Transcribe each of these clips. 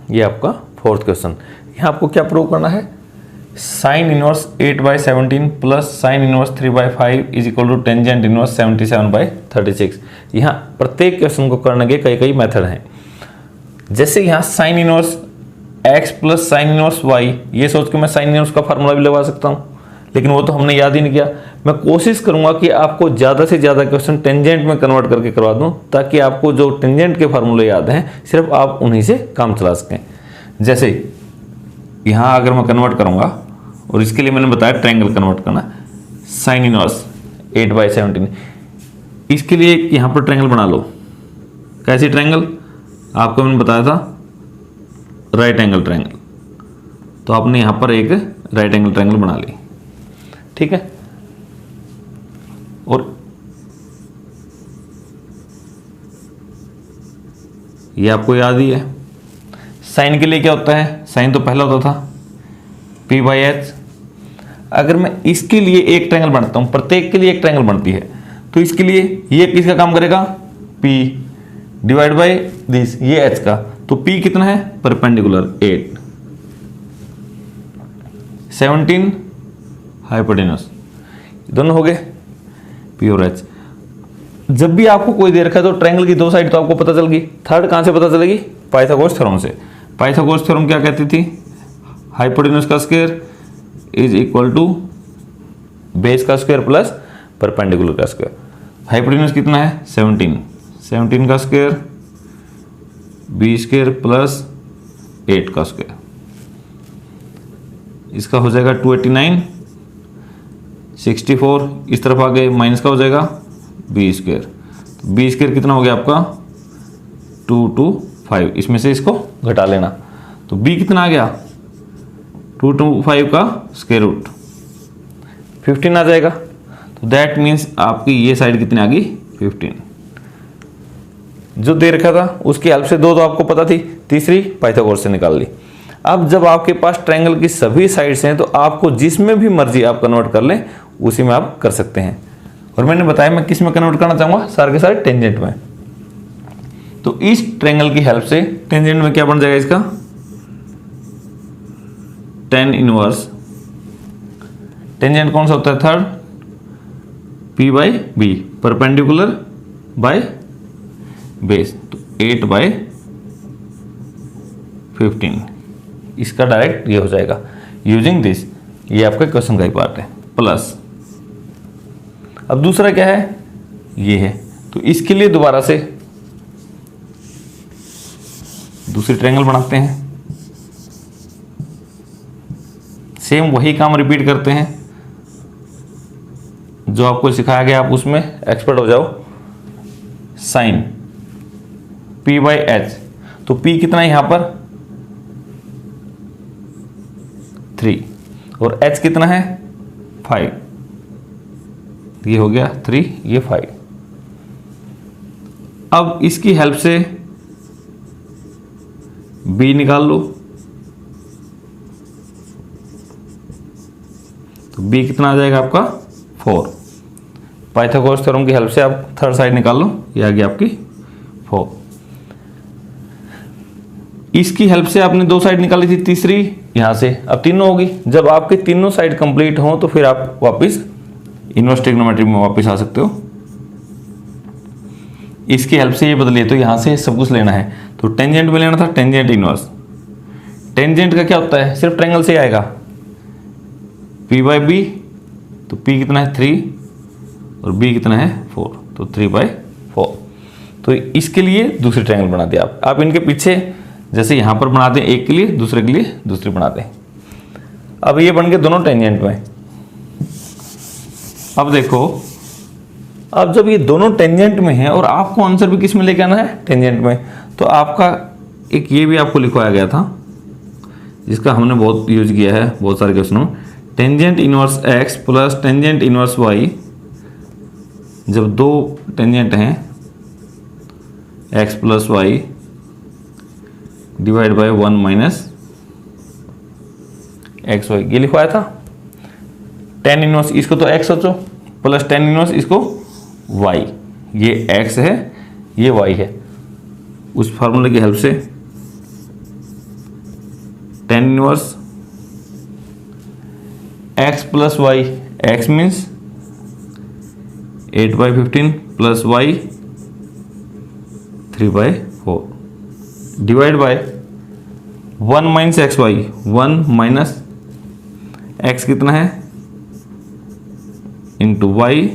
ये आपका fourth question. यहाँ आपको क्या प्रूव करना है, sine inverse 8/17 plus sine inverse 3/5 is equal to tangent inverse 77/36। यहाँ प्रत्येक क्वेश्चन को करने के कई कई मेथड हैं। जैसे यहाँ sine inverse x plus sine inverse y, ये सोच के मैं साइन इनवर्स का फार्मूला भी लगा सकता हूँ, लेकिन वो तो हमने याद ही नहीं किया। मैं कोशिश करूंगा कि आपको ज़्यादा से ज़्यादा क्वेश्चन टेंजेंट में कन्वर्ट करके करवा दूं, ताकि आपको जो टेंजेंट के फार्मूले याद हैं सिर्फ आप उन्हीं से काम चला सकें। जैसे यहाँ अगर मैं कन्वर्ट करूंगा, और इसके लिए मैंने बताया ट्रायंगल कन्वर्ट करना, साइन इनवर्स 8/17, इसके लिए यहाँ पर ट्रायंगल बना लो। कैसी ट्रायंगल, आपको मैंने बताया था राइट एंगल ट्रायंगल, तो आपने यहाँ पर एक राइट एंगल ट्रायंगल बना ली, ठीक है। और ये आपको याद ही है, साइन के लिए क्या होता है, साइन तो पहला होता था P/H। अगर मैं इसके लिए एक ट्रायंगल बनाता हूं, प्रत्येक के लिए एक ट्रायंगल बनती है, तो इसके लिए ये किसका काम करेगा, P डिवाइड बाई दिस, ये H का, तो P कितना है, परपेंडिकुलर 8, 17 हाइपोटेन्यूस, दोनों हो गए P और H। जब भी आपको कोई दे रखा है तो ट्रायंगल की दो साइड तो आपको पता चल गई, थर्ड कहां से पता चलेगी, पाइथागोरस थ्योरम से। पाइथागोरस थ्योरम क्या कहती थी, हाइपोटेन्यूस का square is equal to base का स्क्वायर प्लस परपेंडिकुलर का स्क्वायर। हाइपोटेन्यूस कितना है 17, 17 का स्क्वायर बी स्क्वायर प्लस 8 का स्क्वायर, इसका हो जाएगा 289, 64 इस तरफ आ गए, माइनस का हो जाएगा बी स्क्वायर, तो बी स्क्वायर कितना हो गया आपका 225, इसमें से इसको घटा लेना, तो बी कितना आ गया 225 का स्क्वायर रूट 15 आ जाएगा। तो दैट मीन्स आपकी ये साइड कितनी आ गई 15। जो दे रखा था उसकी हेल्प से दो तो आपको पता थी, तीसरी पाइथागोरस से निकाल ली। अब जब आपके पास ट्रायंगल की सभी साइड्स हैं तो आपको जिसमें भी मर्जी आप कन्वर्ट कर लें उसी में आप कर सकते हैं। और मैंने बताया मैं किस में कन्वर्ट करना चाहूंगा, सारे के सारे टेंजेंट में। तो इस ट्रायंगल की हेल्प से टेंजेंट में क्या बन जाएगा इसका, tan इनवर्स, टेंजेंट कौन सा होता है third, P/B, perpendicular by base, तो 8/15, इसका डायरेक्ट ये हो जाएगा यूजिंग दिस। ये आपका क्वेश्चन का ही पार्ट है। प्लस अब दूसरा क्या है, ये है, तो इसके लिए दोबारा से दूसरी ट्रायंगल बनाते हैं, सेम वही काम रिपीट करते हैं जो आपको सिखाया गया, आप उसमें एक्सपर्ट हो जाओ। साइन P/H, तो P कितना है यहां पर 3 और H कितना है 5, ये हो गया 3, ये 5। अब इसकी हेल्प से B निकाल लो, तो B कितना आ जाएगा आपका 4। पाइथागोरस थ्योरम की हेल्प से आप थर्ड साइड निकाल लो, ये आ गया आपकी 4। इसकी हेल्प से आपने दो साइड निकाली थी, तीसरी यहां से, अब तीनों होगी। जब आपके तीनों साइड कंप्लीट हो तो फिर आप वापस इनवर्स ट्रिग्नोमेट्री में वापस आ सकते हो। इसकी हेल्प से ये बदलिए, तो यहां से सब कुछ लेना है, तो टेंजेंट में लेना था टेंजेंट इनवर्स। टेंजेंट का क्या होता है, सिर्फ ट्रायंगल से आएगा P/B, तो P कितना है 3 और B कितना है 4, तो 3/4। तो इसके लिए दूसरी ट्रायंगल बना दिया आप इनके पीछे जैसे यहां पर बनाते हैं एक के लिए, दूसरे के लिए दूसरी बनाते हैं। अब ये बन गए दोनों टेंजेंट में। अब देखो, अब जब ये दोनों टेंजेंट में हैं और आपको आंसर भी किस में लेके आना है, टेंजेंट में, तो आपका एक ये भी आपको लिखवाया गया था जिसका हमने बहुत यूज किया है बहुत सारे क्वेश्चनों में, tangent inverse x plus tangent inverse y। जब दो टेंजेंट हैं x plus y divide by 1 minus x y, ये लिखवाया था। टेन इनवर्स इसको तो x सोचो प्लस टेन इनवर्स इसको y, ये x है ये y है। उस फार्मूले की हेल्प से inverse x plus y, x means 8/15 plus y 3/4 divide by 1 minus x y, 1 minus x कितना है इंटू वाई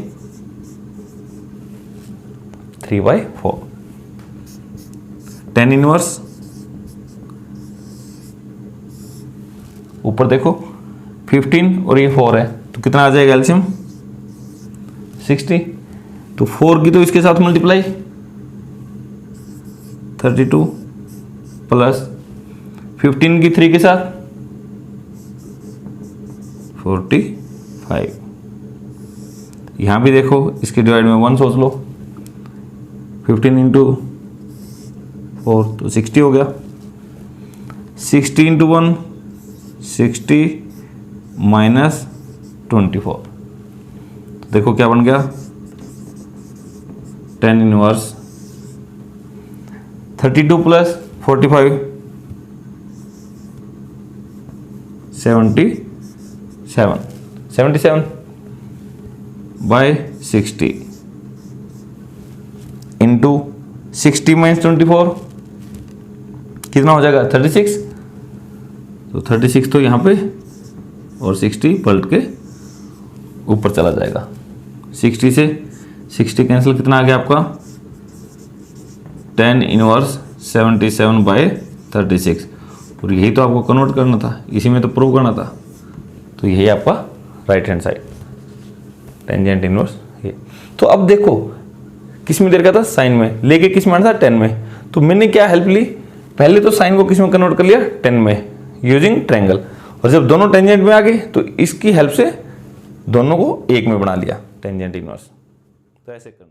3/4 tan इनवर्स, ऊपर देखो 15 और ये 4 है तो कितना आ जाएगा एलसीएम 60, तो 4 की तो इसके साथ मल्टीप्लाई 32 प्लस 15 की 3 के साथ 45। यहां भी देखो इसके डिवाइड में 1 सोच लो, 15 इंटू 4 तो 60 हो गया, 60 इंटू 1 60 माइनस 24, देखो क्या बन गया tan inverse 32 plus 45 77 by 60 into 60 minus 24 कितना हो जाएगा 36, तो 36 तो यहाँ पे और 60 पलट के ऊपर चला जाएगा, 60 से 60 कैंसिल, कितना आ गया आपका tan इनवर्स 77/36, और यही तो आपको कन्वर्ट करना था, इसी में तो प्रूव करना था, तो यही आपका right hand side tangent inverse ये। तो अब देखो किस में दे रखा था साइन में, लेके किस में आना था 10 में, तो मैंने क्या हेल्प ली, पहले तो साइन को किस में कन्वर्ट कर लिया 10 में यूजिंग ट्रायंगल, और जब दोनों टेंजेंट में आ गए तो इसकी हेल्प से दोनों को एक में बना लिया टेंजेंट इनवर्स, तो ऐसे करना है।